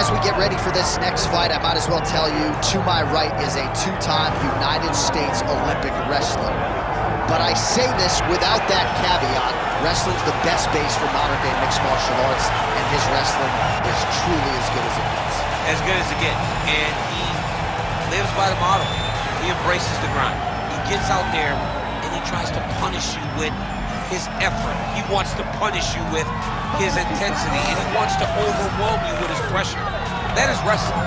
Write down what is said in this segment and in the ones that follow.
as we get ready for this next fight, I might as well tell you, to my right is a two-time United States Olympic wrestler. But I say this without that caveat. Wrestling's the best base for modern-day mixed martial arts, and his wrestling is truly as good as it gets. As good as it gets. And he lives by the motto. He embraces the grind. He gets out there and he tries to punish you with his effort. He wants to punish you with his intensity, and he wants to overwhelm you with his pressure. That is wrestling.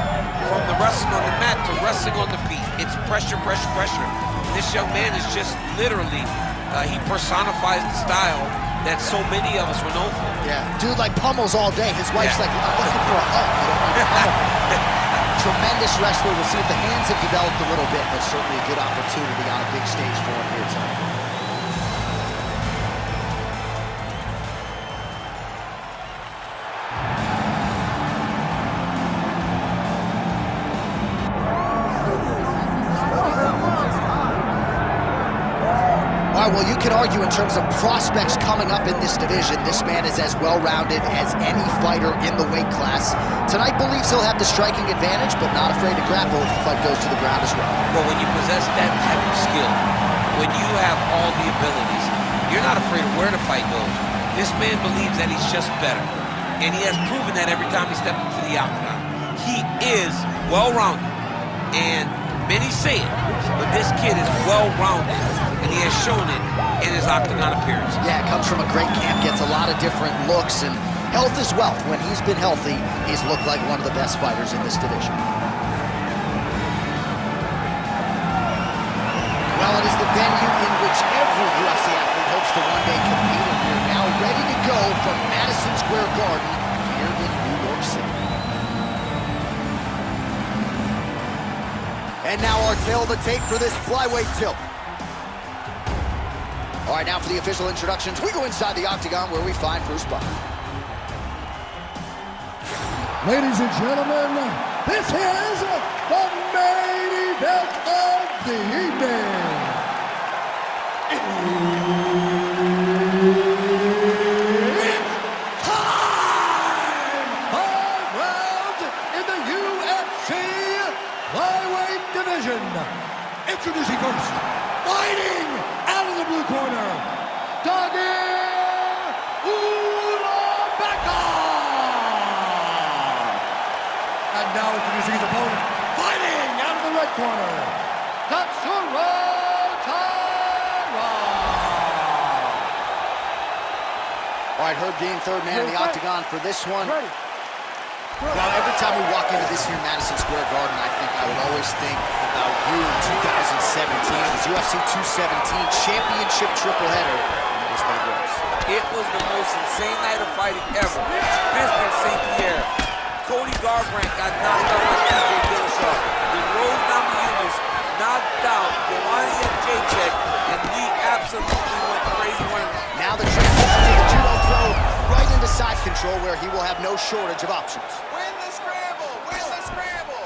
From the wrestling on the mat to wrestling on the feet. It's pressure, pressure, pressure. This young man is just literally, he personifies the style that so many of us were known for. Yeah, dude like pummels all day. His wife's like, I'm looking for a hug. You don't want to pummel. Tremendous wrestler. We'll see if the hands have developed a little bit, but certainly a good opportunity on a big stage for him here tonight. Well, you can argue in terms of prospects coming up in this division, this man is as well-rounded as any fighter in the weight class. Tonight believes he'll have the striking advantage, but not afraid to grapple if the fight goes to the ground as well. Well, when you possess that type of skill, when you have all the abilities, you're not afraid of where the fight goes. This man believes that he's just better, and he has proven that every time he stepped into the octagon. He is well-rounded, and many say it, but this kid is well-rounded, and he has shown it in his octagon appearance. Yeah, comes from a great camp, gets a lot of different looks, and health is wealth. When he's been healthy, he's looked like one of the best fighters in this division. Well, it is the venue in which every UFC athlete hopes to one day compete, and we're now ready to go from Madison Square Garden here in New York City. And now our tale of the tape for this flyweight tilt. All right, now for the official introductions, we go inside the octagon where we find Bruce Buffer. Ladies and gentlemen, this is the main event of the evening. It's time! 5 rounds in the UFC flyweight division. Introducing first, fighting out of the blue corner, Tagir Ulanbekov. And now introducing his opponent, fighting out of the red corner, Tatsuro Taira. All right, Herb Dean, third man in the octagon for this one. Well, every time we walk into this here Madison Square Garden, I think I would always think about you in 2017. It was UFC 217 championship triple header. And it was St. Rose. It was the most insane night of fighting ever. Business St. Pierre. Cody Garbrandt got knocked out by TJ Dillashaw. The Rose Namajunas knocked out Giovanni and Jacek, and Lee absolutely went crazy. Now the transition to the judo throw right into side control, where he will have no shortage of options. Win the scramble! Win the scramble!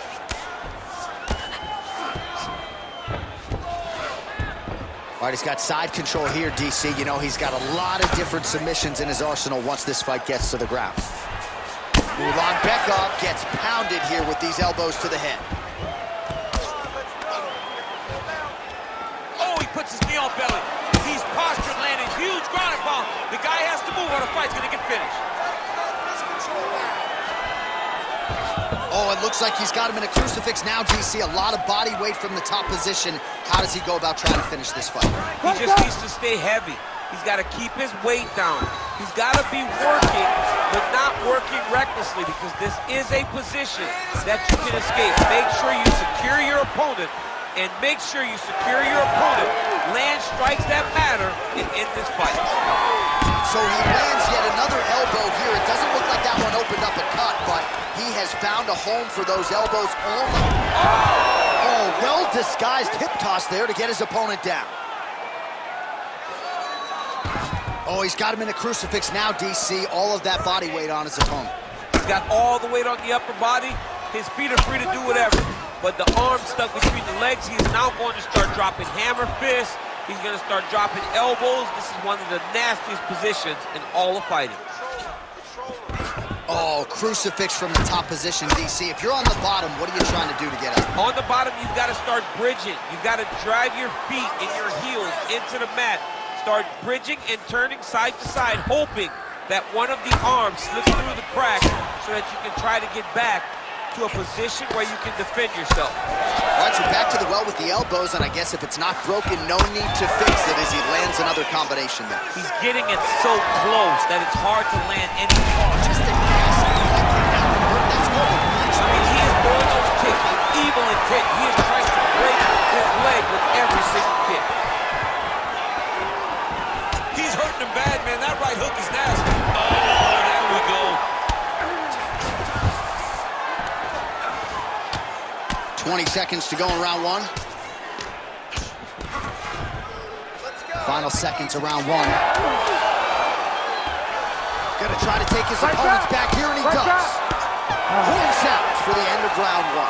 All right, he's got side control here, DC. You know, he's got a lot of different submissions in his arsenal once this fight gets to the ground. Ulanbekov gets pounded here with these elbows to the head. Oh, he puts his knee on belly. He's postured, landing huge ground and pound. The guy has to move or the fight's gonna get finished. Oh, it looks like he's got him in a crucifix now, DC. A lot of body weight from the top position. How does he go about trying to finish this fight? He just needs to stay heavy. He's got to keep his weight down. He's got to be working, but not working recklessly, because this is a position that you can escape. Make sure you secure your opponent, and make sure you secure your opponent. Land strikes that matter and end this fight. So he lands yet another elbow here. It doesn't look like that one opened up a cut, but he has found a home for those elbows. Oh, well-disguised hip toss there to get his opponent down. Oh, he's got him in a crucifix now, DC. All of that body weight on his opponent. He's got all the weight on the upper body. His feet are free to do whatever. But the arm stuck between the legs. He is now going to start dropping hammer fists. He's going to start dropping elbows. This is one of the nastiest positions in all of fighting. Oh, crucifix from the top position, DC. If you're on the bottom, what are you trying to do to get up? On the bottom, you've got to start bridging. You've got to drive your feet and your heels into the mat. Start bridging and turning side to side, hoping that one of the arms slips through the crack so that you can try to get back to a position where you can defend yourself. All right, so back to the well with the elbows, and I guess if it's not broken, no need to fix it as he lands another combination there. He's getting it so close that it's hard to land anything. Just a gas that's good. I mean, he is throwing those kicks with evil intent. He is trying to break his leg with every single kick. He's hurting him bad, man. That right hook is nasty. Oh, there we go. 20 seconds to go in round one. Final seconds of round one. Gonna try to take his opponents back here, and he does. Points out for the end of round one.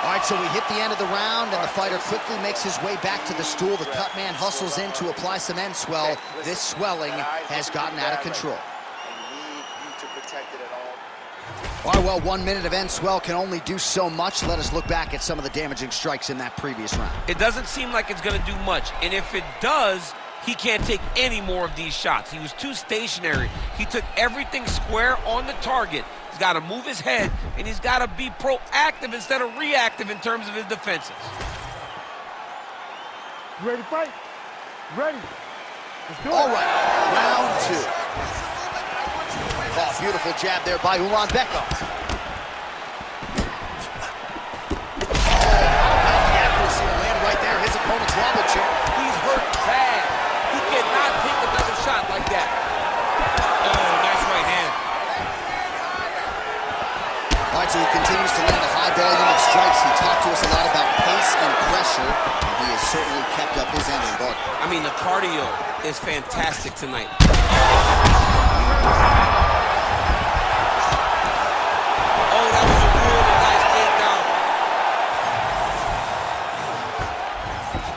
All right, so we hit the end of the round, and the fighter quickly makes his way back to the stool. The cut man hustles in to apply some end swell. This swelling has gotten out of control. All right, well, 1 minute of end swell can only do so much. Let us look back at some of the damaging strikes in that previous round. It doesn't seem like it's going to do much, and if it does, he can't take any more of these shots. He was too stationary. He took everything square on the target. He's got to move his head, and he's got to be proactive instead of reactive in terms of his defenses. You ready to fight? Ready. Let's do it. All right, round two. Oh, beautiful jab there by Ulanbekov. Oh, the accuracy to land right there. His opponent's wobble chair. He's hurt bad. He cannot take another shot like that. Oh, nice right hand. All right, so he continues to land a high volume of strikes. He talked to us a lot about pace and pressure, and he has certainly kept up his end of the bargain. I mean, the cardio is fantastic tonight.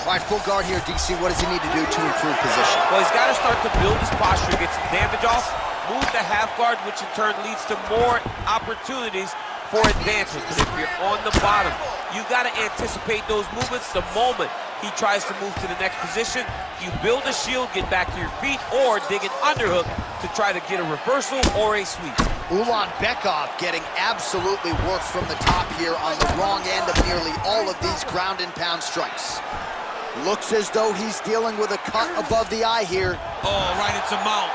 All right, full guard here, DC. What does he need to do to improve position? Well, he's got to start to build his posture, get some damage off, move the half guard, which in turn leads to more opportunities for advancement. But if you're on the bottom, you've got to anticipate those movements the moment he tries to move to the next position. You build a shield, get back to your feet, or dig an underhook to try to get a reversal or a sweep. Ulanbekov getting absolutely worked from the top here on the wrong end of nearly all of these ground and pound strikes. Looks as though he's dealing with a cut above the eye here. Oh, right into mount.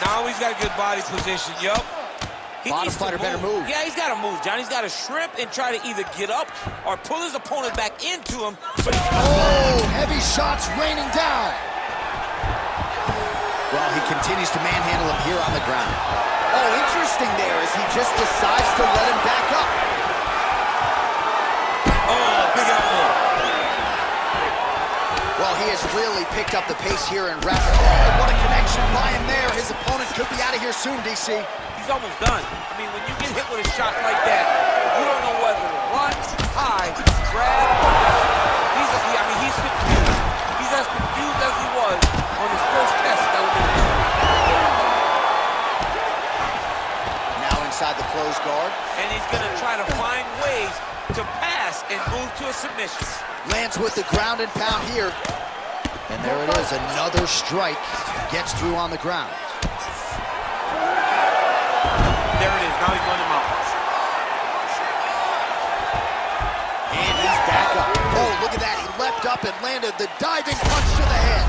Now he's got a good body position, yup. Bottom fighter better move. Yeah, he's got to move, John. He's got to shrimp and try to either get up or pull his opponent back into him. So oh, heavy shots raining down. Well, he continues to manhandle him here on the ground. Oh, interesting there as he just decides to let him back up. Oh, big elbow. Well, he has really picked up the pace here and wrapped. Oh, what a connection by him there. His opponent could be out of here soon, DC. He's almost done. I mean, when you get hit with a shot like that, you don't know whether to run, hide, grab. He's confused. He's as confused as he was on his first test. Now inside the closed guard. And he's going to try to find ways to pass and move to a submission. Lands with the ground and pound here. And there it is, another strike. Gets through on the ground. There it is, now he's going to mount. And he's back up. Oh, look at that, he leapt up and landed the diving punch to the head.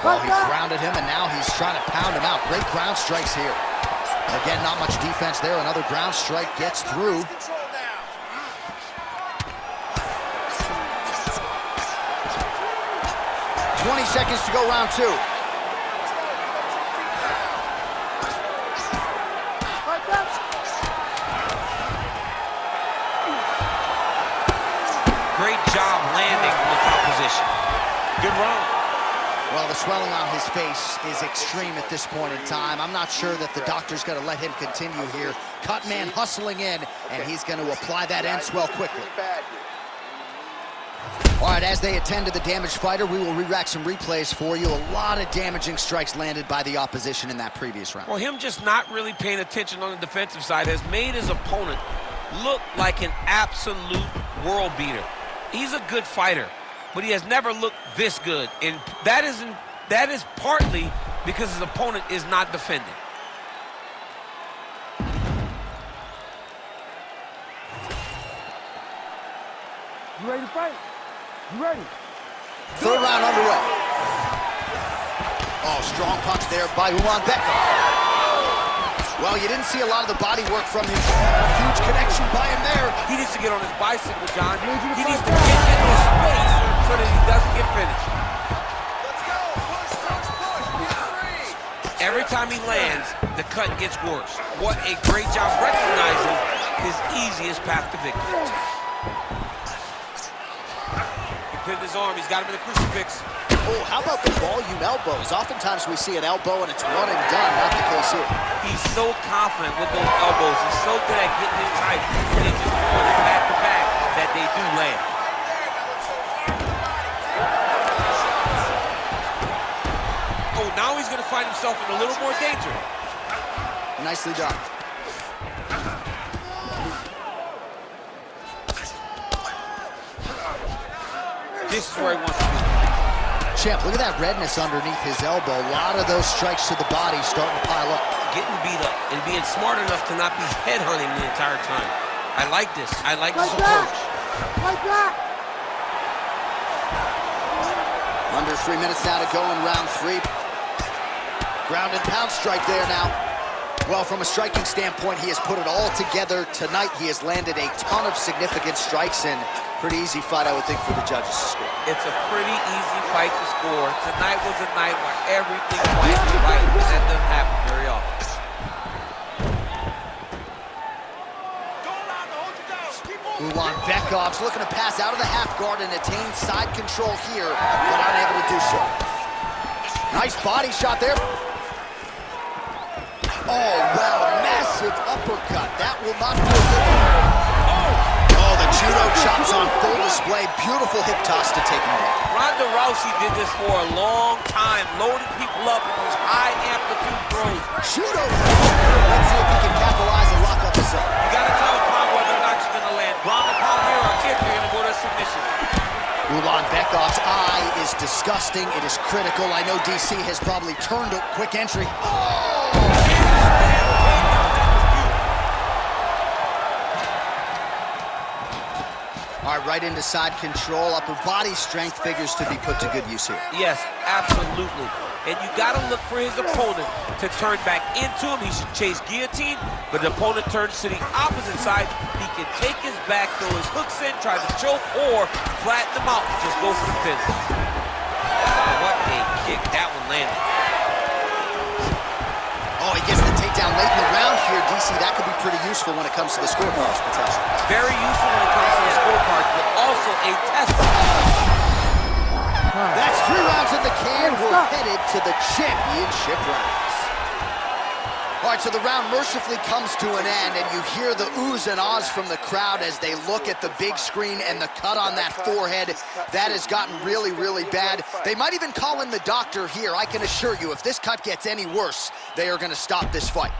Well, he grounded him, and now he's trying to pound him out. Great ground strikes here. Again, not much defense there. Another ground strike gets through. "20 seconds to go, round two. Great job landing from the top position. Good run. Well, the swelling on his face is extreme at this point in time. I'm not sure that the doctor's going to let him continue here. Cut man hustling in, and he's going to apply that end swell quickly. All right, as they attend to the damaged fighter, we will re-rack some replays for you. A lot of damaging strikes landed by the opposition in that previous round. Well, him just not really paying attention on the defensive side has made his opponent look like an absolute world beater. He's a good fighter, but he has never looked this good, and that is partly because his opponent is not defending. You ready to fight? You ready? Third round underway. Oh, strong punch there by Ulanbekov. Well, you didn't see a lot of the body work from him. Huge connection by him there. He needs to get on his bicycle, John. He needs to get into space so that he doesn't get finished. Let's go. Push, push, push. Get 3. Every time he lands, the cut gets worse. What a great job recognizing his easiest path to victory. Pinned his arm, he's got him in a crucifix. Oh, how about the volume elbows? Oftentimes we see an elbow and it's one and done, not the case here. He's so confident with those elbows. He's so good at getting in tight and just throwing it back to back that they do land. Oh, now he's going to find himself in a little more danger. Nicely done. This is where he wants to be. Champ, look at that redness underneath his elbow. A lot of those strikes to the body starting to pile up. Getting beat up and being smart enough to not be headhunting the entire time. I like this. I like this approach. Like that! Under 3 minutes now to go in round 3. Ground and pound strike there now. Well, from a striking standpoint, he has put it all together tonight. He has landed a ton of significant strikes, and pretty easy fight, I would think, for the judges to score. It's a pretty easy fight to score. Tonight was a night where everything went right, and that doesn't happen very often. Ulanbekov's looking to pass out of the half guard and attain side control here, but unable to do so. Nice body shot there. Oh, wow, massive uppercut. That will not do it. Oh, the judo chops on full display. Beautiful hip toss to take him down. Ronda Rousey did this for a long time, loading people up with those high amplitude throws. Judo. Let's see if he can capitalize and lock up the zone. You gotta tell the crowd whether or not you're gonna land ground and pound here or if you're gonna go to submission. Ulanbekov's eye is disgusting. It is critical. I know DC has probably turned a quick entry. Oh! All right, right into side control. Upper body strength figures to be put to good use here. Yes, absolutely. And you gotta look for his opponent to turn back into him. He should chase guillotine, but the opponent turns to the opposite side. He can take his back, throw his hooks in, try to choke, or flatten him out and just go for the finish. What a kick. That one landed. Oh, he gets the takedown late in the round here. DC, that could be pretty useful when it comes to the scorecards potential. Very useful when it comes to the scorecards, but also a test. That's 3 rounds in the can. We're headed to the championship rounds. All right, so the round mercifully comes to an end, and you hear the oohs and ahs from the crowd as they look at the big screen and the cut on that forehead. That has gotten really, really bad. They might even call in the doctor here. I can assure you, if this cut gets any worse, they are going to stop this fight.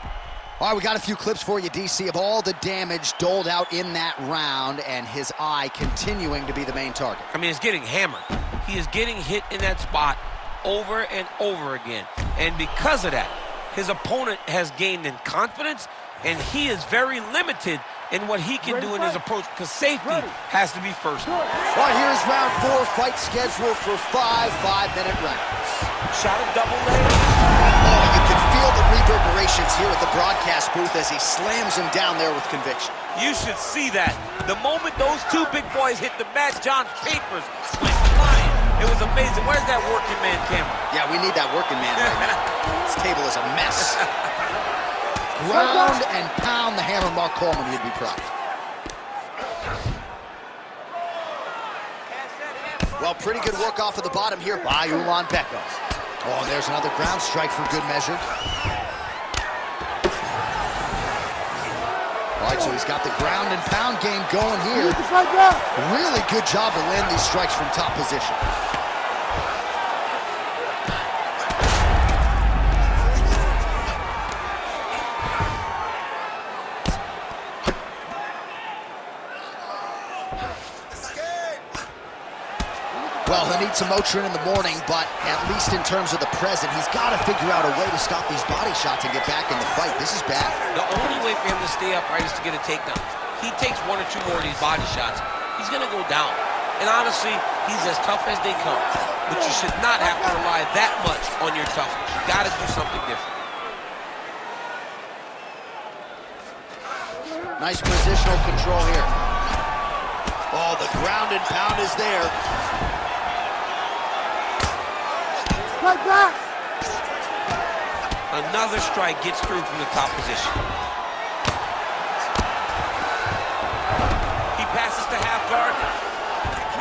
All right, we got a few clips for you, DC, of all the damage doled out in that round, and his eye continuing to be the main target. I mean, it's getting hammered. He is getting hit in that spot over and over again. And because of that, his opponent has gained in confidence, and he is very limited in what he can do in his approach, because safety has to be first. All right, here's round 4, fight scheduled for 5 5-minute rounds. Shot a double leg. Oh, you can feel the reverberations here at the broadcast booth as he slams him down there with conviction. You should see that. The moment those two big boys hit the mat, John's papers went flying. It was amazing. Where's that working man camera? Yeah, we need that working man right now. This table is a mess. Ground and pound the hammer. Mark Coleman would be proud. Well, pretty good work off of the bottom here by Ulanbekov. Oh, there's another ground strike for good measure. All right, so he's got the ground and pound game going here. Just like that. Really good job to land these strikes from top position. Well, he'll need some Motrin in the morning, but at least in terms of the present, he's got to figure out a way to stop these body shots and get back in the fight. This is bad. The only way for him to stay upright is to get a takedown. He takes one or two more of these body shots, he's going to go down. And honestly, he's as tough as they come. But you should not have to rely that much on your toughness. You got to do something different. Nice positional control here. Oh, the ground and pound is there. Like that. Another strike gets through from the top position. He passes to half guard.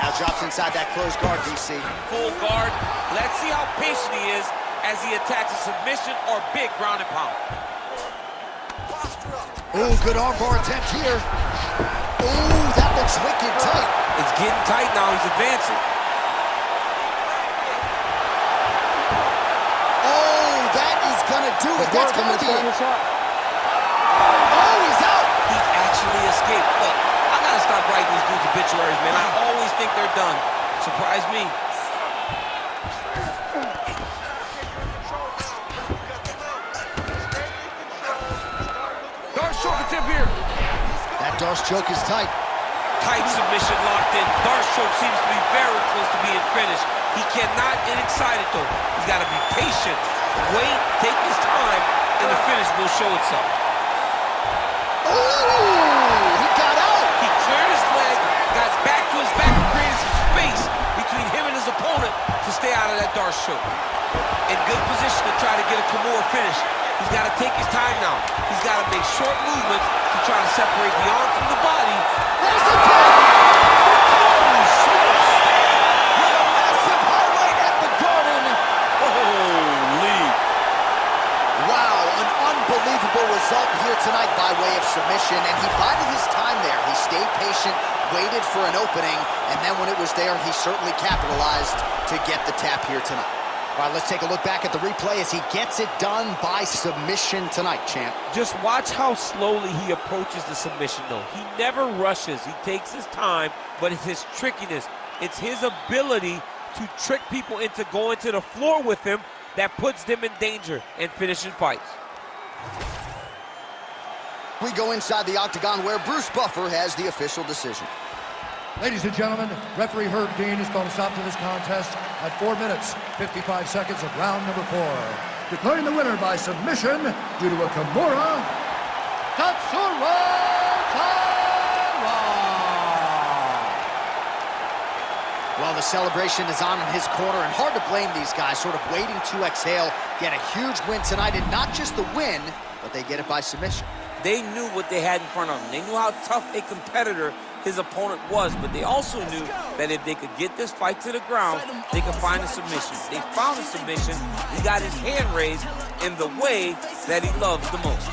Now drops inside that closed guard, DC. Full guard. Let's see how patient he is as he attacks a submission or big ground and pound. Ooh, good armbar attempt here. Ooh, that looks wicked tight. It's getting tight now. He's advancing. Oh, that is gonna do it. That's gonna be it. Shot. Oh, he's out. He actually escaped. Look, I gotta stop writing these dudes obituaries, man. I always think they're done. Surprise me. Darce choke attempt here. That Darce choke is tight. Tight submission locked in. Darce choke seems to be very close to being finished. He cannot get excited though. He's got to be patient. Wait, take his time, and the finish will show itself. Ooh, he got out. He cleared his leg, got back to his back, and created some space between him and his opponent to stay out of that Darce choke. In good position to try to get a Kimura finish. He's got to take his time now. He's got to make short movements to try to separate the arm from the body. There's the tap. Holy smokes. With a massive highlight at the Garden. Holy. Wow, an unbelievable result here tonight by way of submission, and he bided his time there. He stayed patient, waited for an opening, and then when it was there, he certainly capitalized to get the tap here tonight. All right, let's take a look back at the replay as he gets it done by submission tonight, champ. Just watch how slowly he approaches the submission, though. He never rushes. He takes his time, but it's his trickiness. It's his ability to trick people into going to the floor with him that puts them in danger and finishing fights. We go inside the octagon where Bruce Buffer has the official decision. Ladies and gentlemen, referee Herb Dean is going to stop to this contest at 4 minutes, 55 seconds of round number 4. Declaring the winner by submission due to a Kimura, Tatsuro Taira. Well, the celebration is on in his corner, and hard to blame these guys, sort of waiting to exhale, get a huge win tonight, and not just the win, but they get it by submission. They knew what they had in front of them. They knew how tough a competitor his opponent was, but they also knew that if they could get this fight to the ground, they could find a submission. They found a submission. He got his hand raised in the way that he loves the most.